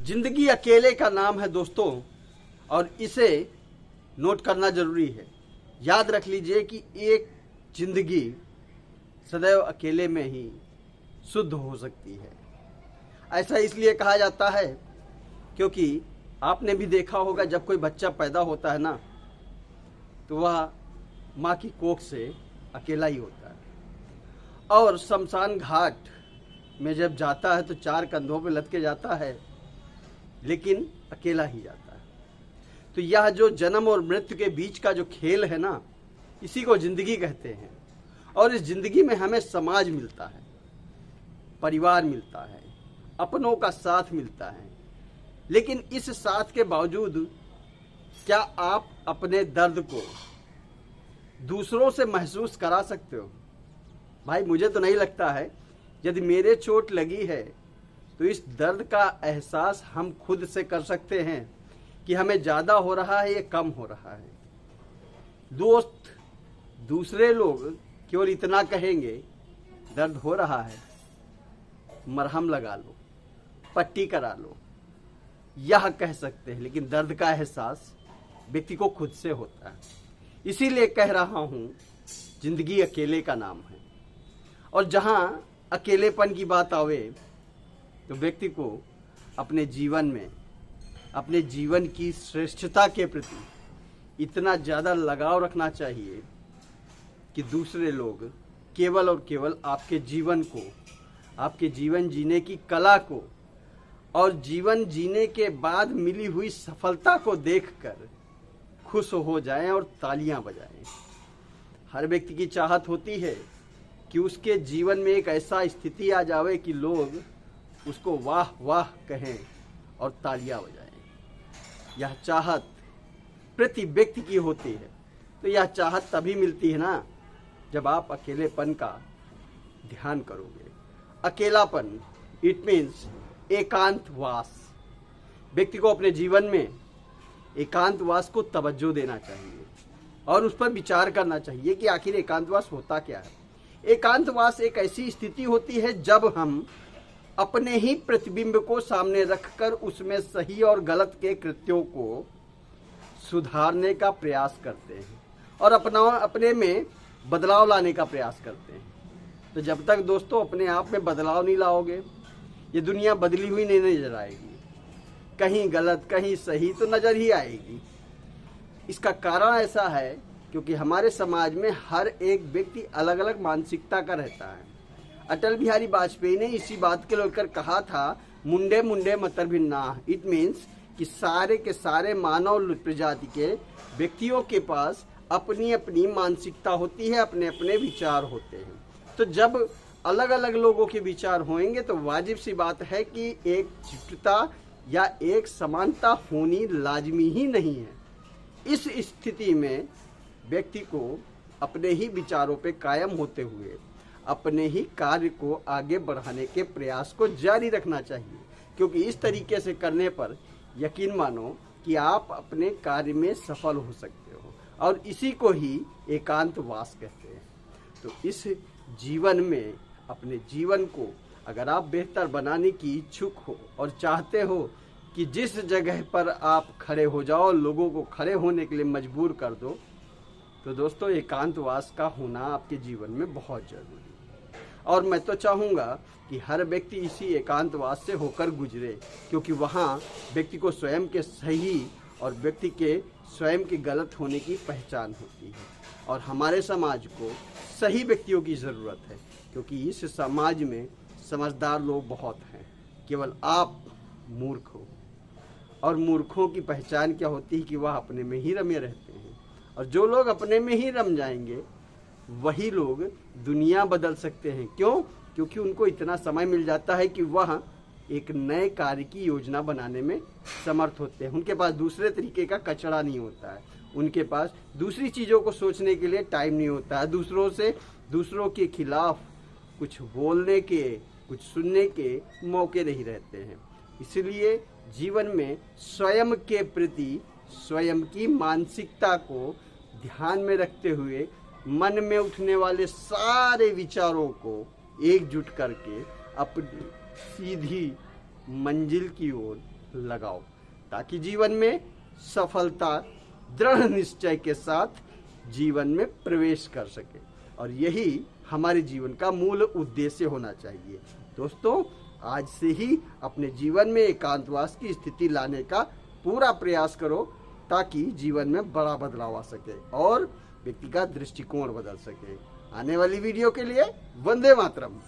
जिंदगी अकेले का नाम है दोस्तों, और इसे नोट करना जरूरी है। याद रख लीजिए कि एक जिंदगी सदैव अकेले में ही शुद्ध हो सकती है। ऐसा इसलिए कहा जाता है क्योंकि आपने भी देखा होगा, जब कोई बच्चा पैदा होता है ना, तो वह माँ की कोख से अकेला ही होता है, और शमशान घाट में जब जाता है तो 4 कंधों पे लद के जाता है, लेकिन अकेला ही जाता है। तो यह जो जन्म और मृत्यु के बीच का जो खेल है ना, इसी को जिंदगी कहते हैं। और इस जिंदगी में हमें समाज मिलता है, परिवार मिलता है, अपनों का साथ मिलता है। लेकिन इस साथ के बावजूद क्या आप अपने दर्द को दूसरों से महसूस करा सकते हो? भाई मुझे तो नहीं लगता है। यदि मेरे चोट लगी है तो इस दर्द का एहसास हम खुद से कर सकते हैं कि हमें ज़्यादा हो रहा है या कम हो रहा है। दोस्त, दूसरे लोग केवल इतना कहेंगे, दर्द हो रहा है, मरहम लगा लो, पट्टी करा लो, यह कह सकते हैं। लेकिन दर्द का एहसास व्यक्ति को खुद से होता है। इसीलिए कह रहा हूं, जिंदगी अकेले का नाम है। और जहां अकेलेपन की बात आवे तो व्यक्ति को अपने जीवन में, अपने जीवन की श्रेष्ठता के प्रति इतना ज़्यादा लगाव रखना चाहिए कि दूसरे लोग केवल और केवल आपके जीवन को, आपके जीवन जीने की कला को और जीवन जीने के बाद मिली हुई सफलता को देखकर खुश हो जाएं और तालियां बजाएं। हर व्यक्ति की चाहत होती है कि उसके जीवन में एक ऐसा स्थिति आ जावे कि लोग उसको वाह वाह कहें और तालियां बजाएं। यह चाहत प्रति व्यक्ति की होती है। तो यह चाहत तभी मिलती है ना, जब आप अकेलेपन का ध्यान करोगे। अकेलापन इट मीन्स एकांतवास। व्यक्ति को अपने जीवन में एकांतवास को तवज्जो देना चाहिए और उस पर विचार करना चाहिए कि आखिर एकांतवास होता क्या है। एकांतवास एक ऐसी स्थिति होती है जब हम अपने ही प्रतिबिंब को सामने रखकर उसमें सही और गलत के कृत्यों को सुधारने का प्रयास करते हैं और अपने में बदलाव लाने का प्रयास करते हैं। तो जब तक दोस्तों अपने आप में बदलाव नहीं लाओगे, ये दुनिया बदली हुई नहीं नजर आएगी। कहीं गलत कहीं सही तो नजर ही आएगी। इसका कारण ऐसा है क्योंकि हमारे समाज में हर एक व्यक्ति अलग अलग मानसिकता का रहता है। अटल बिहारी वाजपेयी ने इसी बात के लेकर कहा था, मुंडे मुंडे मतर भिन्ना। इट मीन्स कि सारे के सारे मानव प्रजाति के व्यक्तियों के पास अपनी अपनी मानसिकता होती है, अपने अपने विचार होते हैं। तो जब अलग अलग लोगों के विचार होंगे तो वाजिब सी बात है कि एक चिपटता या एक समानता होनी लाजमी ही नहीं है। इस स्थिति में व्यक्ति को अपने ही विचारों पे कायम होते हुए अपने ही कार्य को आगे बढ़ाने के प्रयास को जारी रखना चाहिए, क्योंकि इस तरीके से करने पर यकीन मानो कि आप अपने कार्य में सफल हो सकते हो। और इसी को ही एकांतवास कहते हैं। तो इस जीवन में अपने जीवन को अगर आप बेहतर बनाने की इच्छुक हो और चाहते हो कि जिस जगह पर आप खड़े हो जाओ, लोगों को खड़े होने के लिए मजबूर कर दो, तो दोस्तों एकांतवास का होना आपके जीवन में बहुत जरूरी है। और मैं तो चाहूँगा कि हर व्यक्ति इसी एकांतवास से होकर गुजरे, क्योंकि वहाँ व्यक्ति को स्वयं के सही और व्यक्ति के स्वयं के गलत होने की पहचान होती है। और हमारे समाज को सही व्यक्तियों की ज़रूरत है, क्योंकि इस समाज में समझदार लोग बहुत हैं, केवल आप मूर्ख हो। और मूर्खों की पहचान क्या होती है कि वह अपने में ही रमे रहते हैं। और जो लोग अपने में ही रम जाएंगे वही लोग दुनिया बदल सकते हैं। क्यों? क्योंकि उनको इतना समय मिल जाता है कि वह एक नए कार्य की योजना बनाने में समर्थ होते हैं। उनके पास दूसरे तरीके का कचरा नहीं होता है, उनके पास दूसरी चीज़ों को सोचने के लिए टाइम नहीं होता है, दूसरों के खिलाफ कुछ बोलने के, कुछ सुनने के मौके नहीं रहते हैं। इसलिए जीवन में स्वयं के प्रति स्वयं की मानसिकता को ध्यान में रखते हुए मन में उठने वाले सारे विचारों को एकजुट करके अपनी सीधी मंजिल की ओर लगाओ, ताकि जीवन में सफलता दृढ़ निश्चय के साथ जीवन में प्रवेश कर सके। और यही हमारे जीवन का मूल उद्देश्य होना चाहिए। दोस्तों, आज से ही अपने जीवन में एकांतवास की स्थिति लाने का पूरा प्रयास करो, ताकि जीवन में बड़ा बदलाव आ सके और व्यक्ति का दृष्टिकोण बदल सके। आने वाली वीडियो के लिए वंदे मातरम।